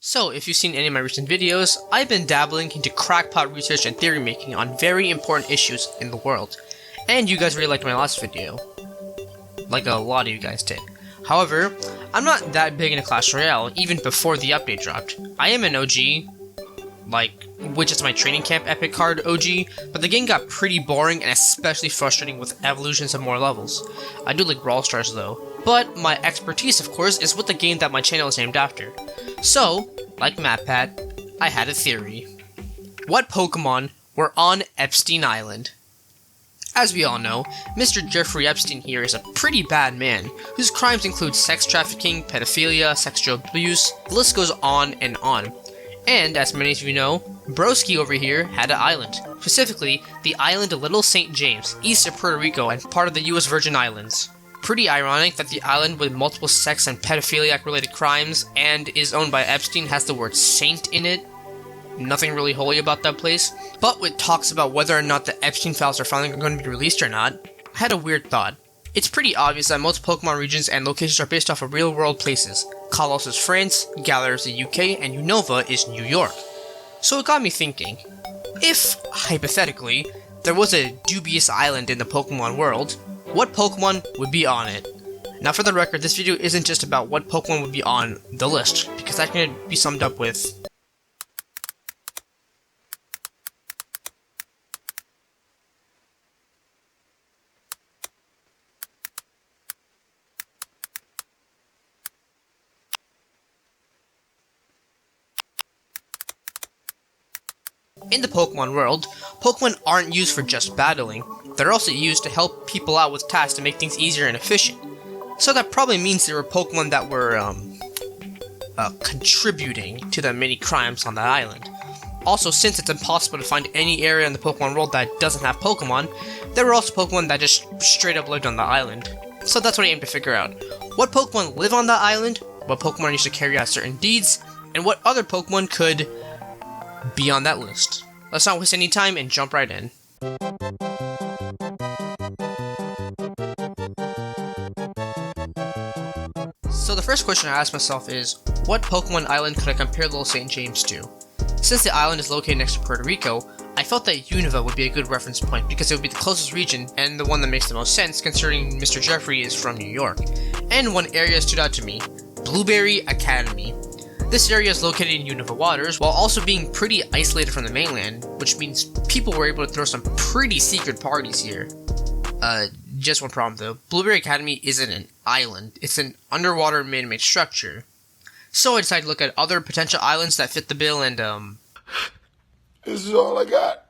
So, if you've seen any of my recent videos, I've been dabbling into crackpot research and theory making on very important issues in the world. And you guys really liked my last video. Like a lot of you guys did. However, I'm not that big into Clash Royale, even before the update dropped. I am an OG, which is my training camp epic card OG, but the game got pretty boring and especially frustrating with evolutions of more levels. I do like Brawl Stars though. But my expertise, of course, is with the game that my channel is named after. So, like MatPat, I had a theory. What Pokemon were on Epstein Island? As we all know, Mr. Jeffrey Epstein here is a pretty bad man, whose crimes include sex trafficking, pedophilia, sexual abuse, the list goes on and on. And, as many of you know, Broski over here had an island. Specifically, the island of Little St. James, east of Puerto Rico and part of the US Virgin Islands. Pretty ironic that the island with multiple sex and pedophiliac related crimes and is owned by Epstein has the word saint in it. Nothing really holy about that place. But with talks about whether or not the Epstein files are finally going to be released or not, I had a weird thought. It's pretty obvious that most Pokemon regions and locations are based off of real world places. Kalos is France, Galar is the UK, and Unova is New York. So it got me thinking, if, hypothetically, there was a dubious island in the Pokemon world, what Pokemon would be on it? Now for the record, this video isn't just about what Pokemon would be on the list, because that can be summed up with in the Pokemon world, Pokemon aren't used for just battling, they're also used to help people out with tasks to make things easier and efficient. So that probably means there were Pokemon that were, contributing to the many crimes on that island. Also, since it's impossible to find any area in the Pokemon world that doesn't have Pokemon, there were also Pokemon that just straight up lived on the island. So that's what I aim to figure out. What Pokemon live on that island, what Pokemon used to carry out certain deeds, and what other Pokemon could be on that list. Let's not waste any time and jump right in. So the first question I asked myself is, what Pokemon island could I compare Little St. James to? Since the island is located next to Puerto Rico, I felt that Unova would be a good reference point because it would be the closest region and the one that makes the most sense considering Mr. Jeffrey is from New York. And one area stood out to me, Blueberry Academy. This area is located in Unova waters while also being pretty isolated from the mainland, which means people were able to throw some pretty secret parties here. Just one problem though, Blueberry Academy isn't an island, it's an underwater man-made structure. So I decided to look at other potential islands that fit the bill and This is all I got.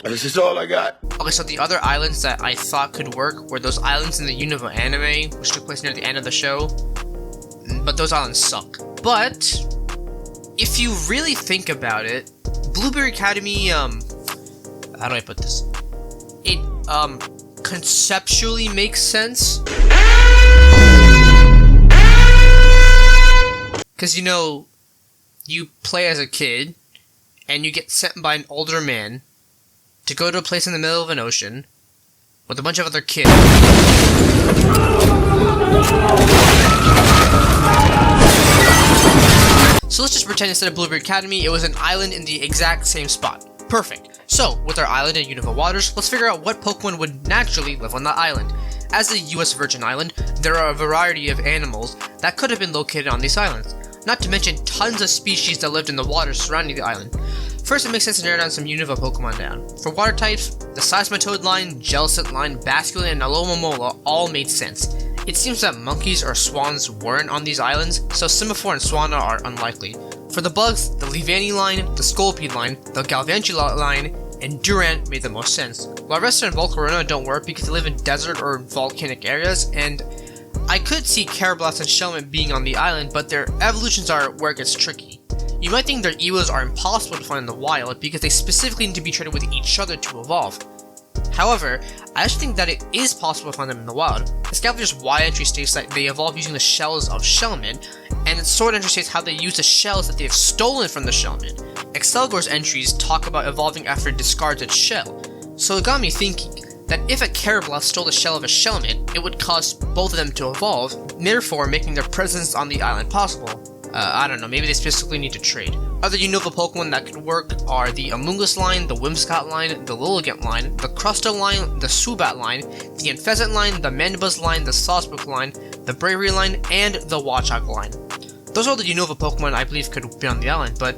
This is all I got. Okay, so the other islands that I thought could work were those islands in the Unova anime, which took place near the end of the show. But those islands suck. But if you really think about it, Blueberry Academy, how do I put this? It, conceptually makes sense. Because, you know, you play as a kid, and you get sent by an older man to go to a place in the middle of an ocean with a bunch of other kids. So let's just pretend instead of Blueberry Academy, it was an island in the exact same spot. Perfect. So, with our island in Unova waters, let's figure out what Pokemon would naturally live on that island. As a US Virgin Island, there are a variety of animals that could have been located on these islands, not to mention tons of species that lived in the waters surrounding the island. First, it makes sense to narrow down some Unova Pokemon down. For water types, the Seismitoad line, Jellicent line, Basculin, and Alomomola all made sense. It seems that monkeys or swans weren't on these islands, so Semaphore and Swanna are unlikely. For the bugs, the Levani line, the Scolpede line, the Galvantula line, and Durant made the most sense. Larvesta and Volcarona don't work because they live in desert or volcanic areas, and I could see Carablast and Shelmet being on the island, but their evolutions are where it gets tricky. You might think their Ewo's are impossible to find in the wild because they specifically need to be traded with each other to evolve. However, I actually think that it is possible to find them in the wild. The Scavenger's Y entry states that they evolve using the shells of Shelmet, and its Sword entry states how they use the shells that they have stolen from the Shelmet. Excelgor's entries talk about evolving after it discards its shell, so it got me thinking that if a Carablast stole the shell of a Shelmet, it would cause both of them to evolve, therefore making their presence on the island possible. I don't know, maybe they specifically need to trade. Other Unova Pokemon that could work are the Amoonguss line, the Whimsicott line, the Lilligant line, the Crustle line, the Subat line, the Unfezant line, the Mandibuzz line, the Sawsbuck line, the Bravery line, and the Watchog line. Those are the Unova Pokemon I believe could be on the island, but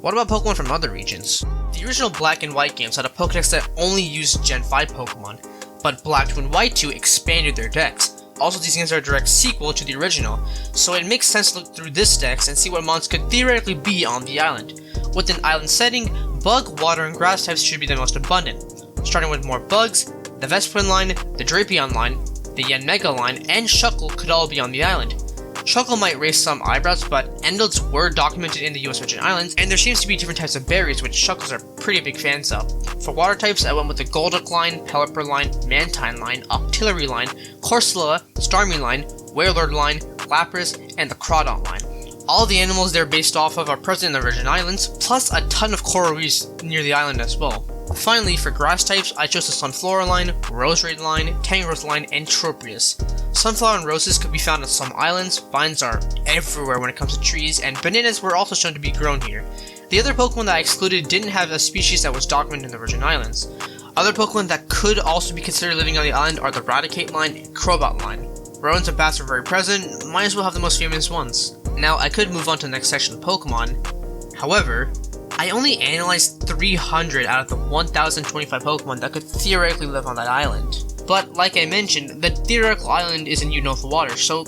what about Pokemon from other regions? The original Black and White games had a Pokedex that only used Gen 5 Pokemon, but Black 2 and White 2 expanded their decks. Also, these games are a direct sequel to the original, so it makes sense to look through this dex and see what mons could theoretically be on the island. With an island setting, bug, water, and grass types should be the most abundant. Starting with more bugs, the Vespiquen line, the Drapion line, the Yanmega line, and Shuckle could all be on the island. Shuckle might raise some eyebrows, but Endels were documented in the US Virgin Islands, and there seems to be different types of berries which Shuckles are pretty big fans of. For water types, I went with the Golduck line, Pelipper line, Mantine line, Octillery line, Corsola, Starmie line, Wailord line, Lapras, and the Crawdont line. All the animals they're based off of are present in the Virgin Islands, plus a ton of coral reefs near the island as well. Finally, for grass types, I chose the Sunflora line, Roserade line, Tangrowth line, and Tropius. Sunflower and roses could be found on some islands, vines are everywhere when it comes to trees, and bananas were also shown to be grown here. The other Pokemon that I excluded didn't have a species that was documented in the Virgin Islands. Other Pokemon that could also be considered living on the island are the Raticate line and Crobat line. Rodents and bats are very present, might as well have the most famous ones. Now, I could move on to the next section of Pokemon. However, I only analyzed 300 out of the 1025 Pokemon that could theoretically live on that island. But, like I mentioned, the theoretical island is in Unova water, so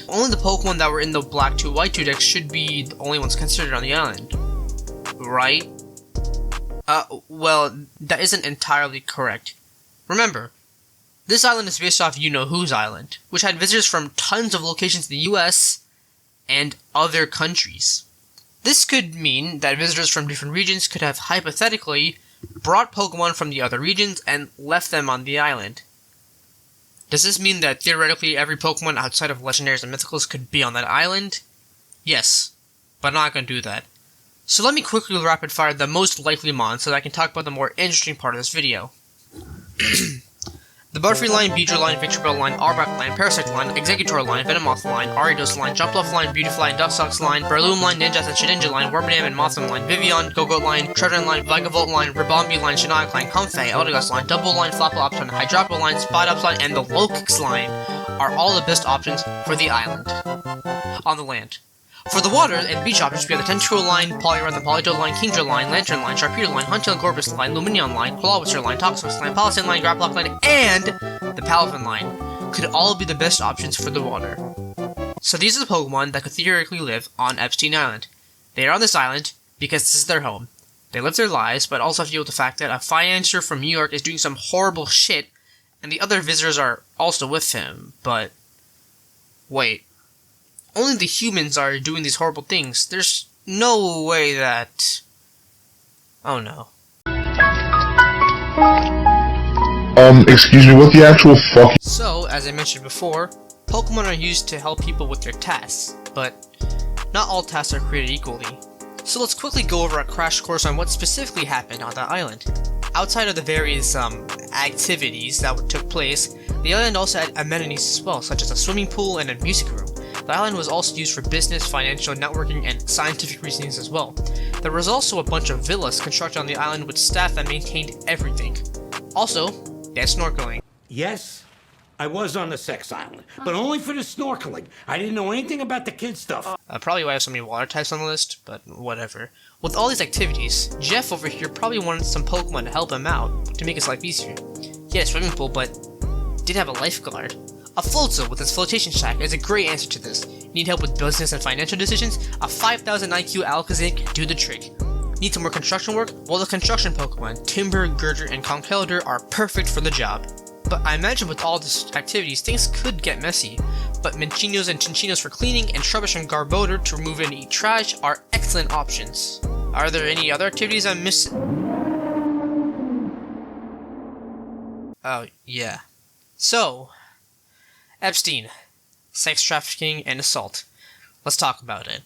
only the Pokemon that were in the Black 2 White 2 decks should be the only ones considered on the island. Right? Well, that isn't entirely correct. Remember, this island is based off you-know-whose island, which had visitors from tons of locations in the US and other countries. This could mean that visitors from different regions could have hypothetically brought Pokemon from the other regions and left them on the island. Does this mean that theoretically every Pokemon outside of legendaries and mythicals could be on that island? Yes, but I'm not going to do that. So let me quickly rapid fire the most likely mons so that I can talk about the more interesting part of this video. The Butterfree line, Beedrill line, Victreebel line, Arbok line, Parasect line, Exeggutor line, Venomoth line, Ariados line, Jumpluff line, Beautifly and Dustox line, Breloom line, Ninjask and Shedinja line, Wormadam and Mothim line, Vivian, Gogoat line, Trevenant line, Vigavolt line, Ribombee line, Shinnok line, Comfey, Eldegoss line, Double line, Flaplops line, Hydropple line, Spidops line, and the Lokix line are all the best options for the island. On the land. For the water and beach options, we have the Tentacruel line, Poliwrath and Polydor line, Kingdra line, Lantern line, Sharpedo line, Huntail and Gorbis line, Lumineon line, Clawitzer line, Toxapex line, Palisade line, Grapploct line, and the Palafin line could all be the best options for the water. So these are the Pokemon that could theoretically live on Epstein Island. They are on this island because this is their home. They live their lives, but also have to deal with the fact that a financier from New York is doing some horrible shit, and the other visitors are also with him, but wait. Only the humans are doing these horrible things. There's no way that... Oh no. Excuse me, what the actual fuck? So, as I mentioned before, Pokemon are used to help people with their tasks, but not all tasks are created equally. So let's quickly go over a crash course on what specifically happened on that island. Outside of the various activities that took place, the island also had amenities as well, such as a swimming pool and a music room. The island was also used for business, financial, networking, and scientific reasons as well. There was also a bunch of villas constructed on the island with staff that maintained everything. Also, they had snorkeling. Yes, I was on the sex island, but only for the snorkeling. I didn't know anything about the kid stuff. Probably why I have so many water types on the list, but whatever. With all these activities, Jeff over here probably wanted some Pokemon to help him out, to make his life easier. He had a swimming pool, but didn't have a lifeguard. A Floatzel with its flotation shack is a great answer to this. Need help with business and financial decisions? A 5000 IQ Alakazam can do the trick. Need some more construction work? Well, the construction Pokemon, Timber, Gurgir, and Conkeldurr are perfect for the job. But I imagine with all these activities, things could get messy. But Minchinos and Chinchinos for cleaning, and Trubbish and Garbodor to remove and eat trash are excellent options. Are there any other activities I'm missing? Oh, yeah. So, Epstein, sex trafficking and assault. Let's talk about it.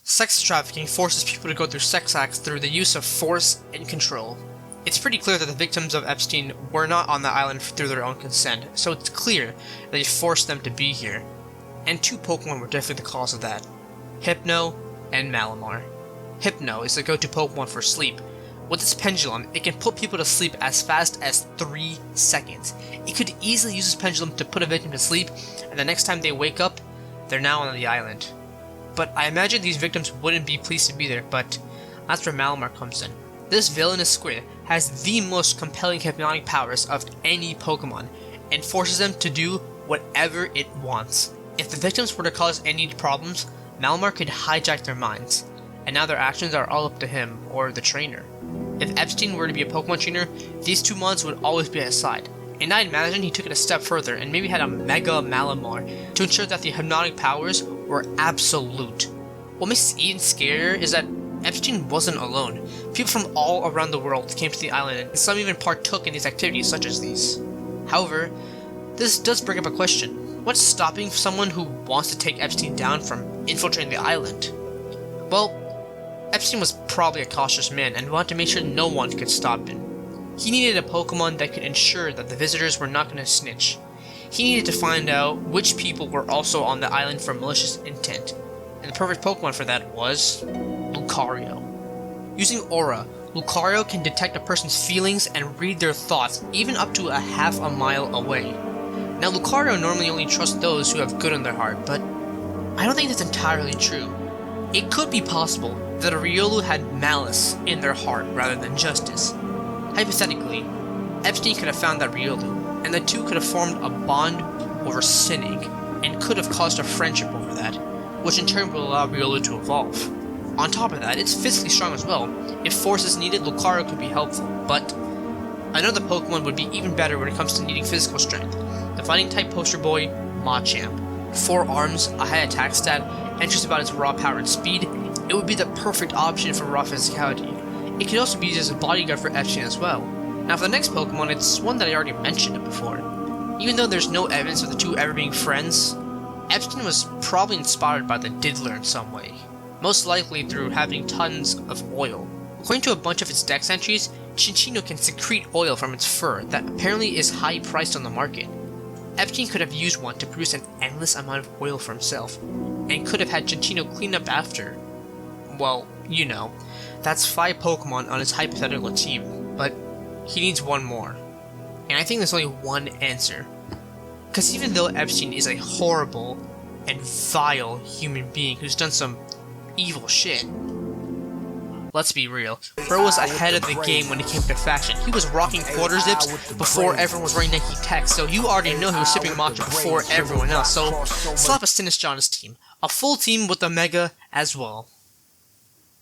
Sex trafficking forces people to go through sex acts through the use of force and control. It's pretty clear that the victims of Epstein were not on the island through their own consent, so it's clear that he forced them to be here. And two Pokemon were definitely the cause of that. Hypno, and Malamar. Hypno is the go-to Pokemon for sleep. With its pendulum, it can put people to sleep as fast as 3 seconds. It could easily use its pendulum to put a victim to sleep, and the next time they wake up, they're now on the island. But I imagine these victims wouldn't be pleased to be there, but that's where Malamar comes in. This villainous squid has the most compelling hypnotic powers of any Pokemon, and forces them to do whatever it wants. If the victims were to cause any problems, Malamar could hijack their minds, and now their actions are all up to him or the trainer. If Epstein were to be a Pokemon trainer, these two mods would always be at his side, and I imagine he took it a step further and maybe had a Mega Malamar to ensure that the hypnotic powers were absolute. What makes it even scarier is that Epstein wasn't alone. People from all around the world came to the island, and some even partook in these activities such as these. However, this does bring up a question. What's stopping someone who wants to take Epstein down from infiltrating the island? Well, Epstein was probably a cautious man and wanted to make sure no one could stop him. He needed a Pokemon that could ensure that the visitors were not going to snitch. He needed to find out which people were also on the island for malicious intent, and the perfect Pokemon for that was Lucario. Using Aura, Lucario can detect a person's feelings and read their thoughts even up to a half a mile away. Now, Lucario normally only trusts those who have good in their heart, but I don't think that's entirely true. It could be possible that a Riolu had malice in their heart rather than justice. Hypothetically, Epstein could have found that Riolu, and the two could have formed a bond over sinning, and could have caused a friendship over that, which in turn will allow Riolu to evolve. On top of that, it's physically strong as well. If force is needed, Lucario could be helpful, but another Pokemon would be even better when it comes to needing physical strength. The fighting type poster boy, Machamp. 4 arms, a high attack stat, and just about its raw power and speed, it would be the perfect option for raw physicality. It could also be used as a bodyguard for Epstein as well. Now for the next Pokemon, it's one that I already mentioned before. Even though there's no evidence of the two ever being friends, Epstein was probably inspired by the Diddler in some way. Most likely through having tons of oil. According to a bunch of its dex entries, Chinchino can secrete oil from its fur that apparently is high priced on the market. Epstein could have used one to produce an endless amount of oil for himself, and could have had Chinchino clean up after. Well, you know, that's 5 Pokemon on his hypothetical team, but he needs one more. And I think there's only one answer. Because even though Epstein is a horrible and vile human being who's done some evil shit, let's be real, bro was ahead of the game when it came to fashion. He was rocking quarter zips before everyone was wearing Nike Tech, so you already know he was sipping matcha before everyone else, so slap a Sinistcha on his team. A full team with the Mega as well.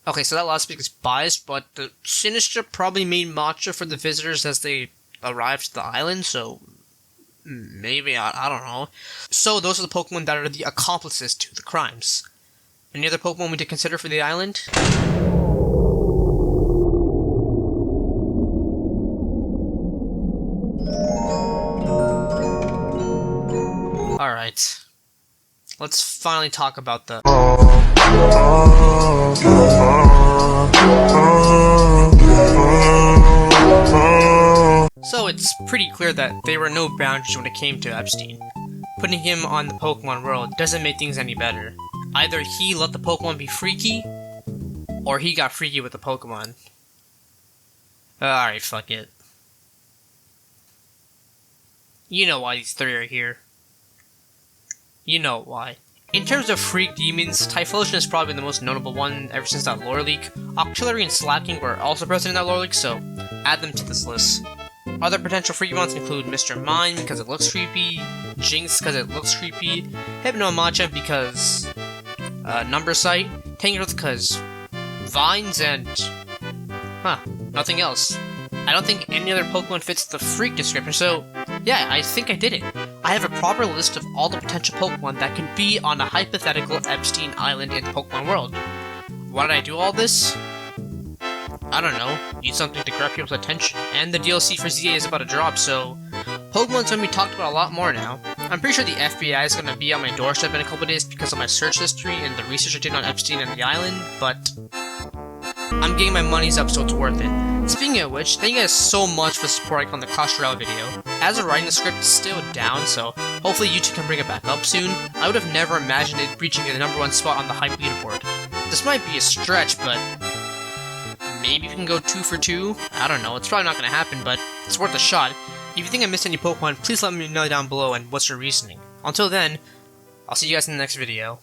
Okay, so that last pick is biased, but the Sinistcha probably made matcha for the visitors as they arrived to the island, so maybe, I don't know. So those are the Pokemon that are the accomplices to the crimes. Any other Pokemon we need to consider for the island? Alright. Let's finally talk about the... So it's pretty clear that there were no boundaries when it came to Epstein. Putting him on the Pokemon world doesn't make things any better. Either he let the Pokemon be freaky, or he got freaky with the Pokemon. Alright, fuck it. You know why these 3 are here. You know why. In terms of freak demons, Typhlosion is probably the most notable one ever since that lore leak. Octillery and Slaking were also present in that lore leak, so add them to this list. Other potential freaky ones include Mr. Mime because it looks creepy, Jinx because it looks creepy, Hypno and Machamp because Number Sight, Tangrowth because vines, and nothing else. I don't think any other Pokemon fits the freak description, so yeah, I think I did it. I have a proper list of all the potential Pokemon that could be on a hypothetical Epstein Island in the Pokemon world. Why did I do all this? I don't know, need something to grab people's attention, and the DLC for ZA is about to drop, so Pokemon's gonna be talked about a lot more now. I'm pretty sure the FBI is gonna be on my doorstep in a couple days because of my search history and the research I did on Epstein and the island, but I'm getting my money's up, so it's worth it. Speaking of which, thank you guys so much for supporting on the Clash Royale video. as of writing the script, it's still down, so hopefully YouTube can bring it back up soon. I would have never imagined it reaching the #1 spot on the hype leaderboard. This might be a stretch, but maybe we can go 2 for 2? I don't know, it's probably not going to happen, but it's worth a shot. If you think I missed any Pokemon, please let me know down below and what's your reasoning. Until then, I'll see you guys in the next video.